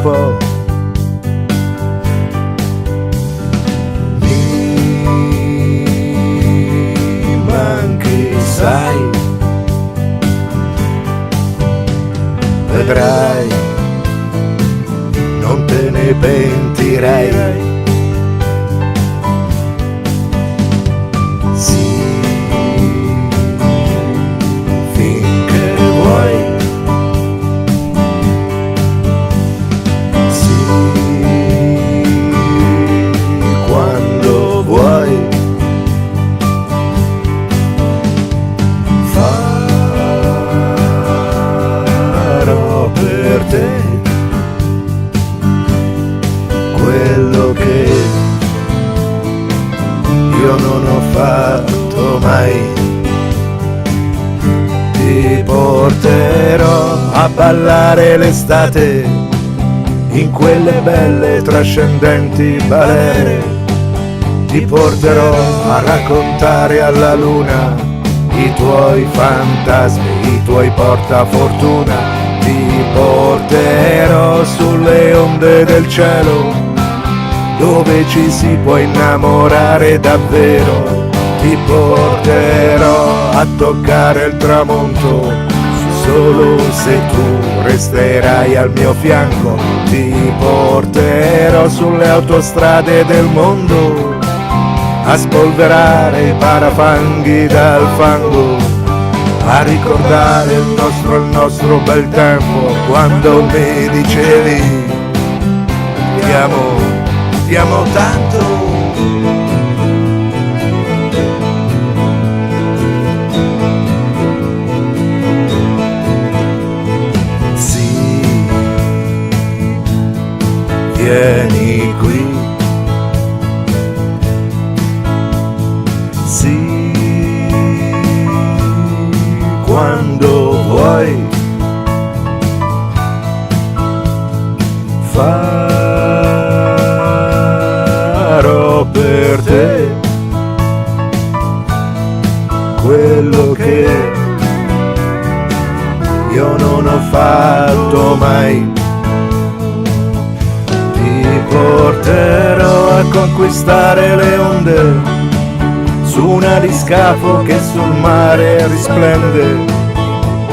po'. Mi manchi, sai, vedrai, non te ne pentirai. Sì, finché vuoi. Sì, quando vuoi. Farò per te quello che io non ho fatto mai. Ti porterò a ballare l'estate in quelle belle trascendenti balere. Ti porterò a raccontare alla luna i tuoi fantasmi, i tuoi portafortuna. Ti porterò sulle onde del cielo, dove ci si può innamorare davvero. Ti porterò a toccare il tramonto, solo se tu resterai al mio fianco. Ti porterò sulle autostrade del mondo, a spolverare i parafanghi dal fango, a ricordare il nostro bel tempo, quando mi dicevi ti amo tanto. Sì, vieni qui. Sì, quando vuoi. Farò per te quello che io non ho fatto mai. Ti porterò a conquistare le onde su un aliscafo che sul mare risplende.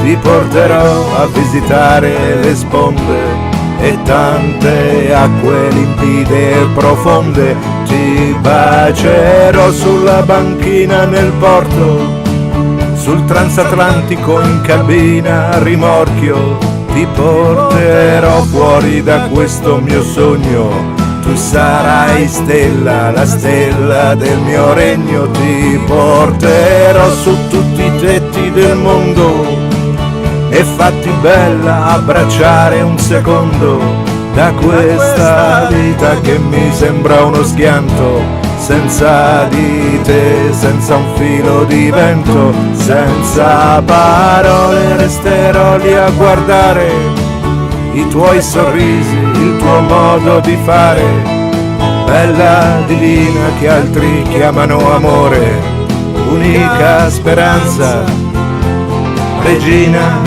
Ti porterò a visitare le sponde e tante acque limpide e profonde. Ti bacerò sulla banchina nel porto, sul transatlantico in cabina a rimorchio. Ti porterò fuori da questo mio sogno. Tu sarai stella, la stella del mio regno. Ti porterò su tutti i tetti del mondo e fatti bella abbracciare un secondo da questa vita che mi sembra uno schianto. Senza di te, senza un filo di vento, senza parole resterò lì a guardare i tuoi sorrisi, il tuo modo di fare, bella divina che altri chiamano amore, unica speranza, regina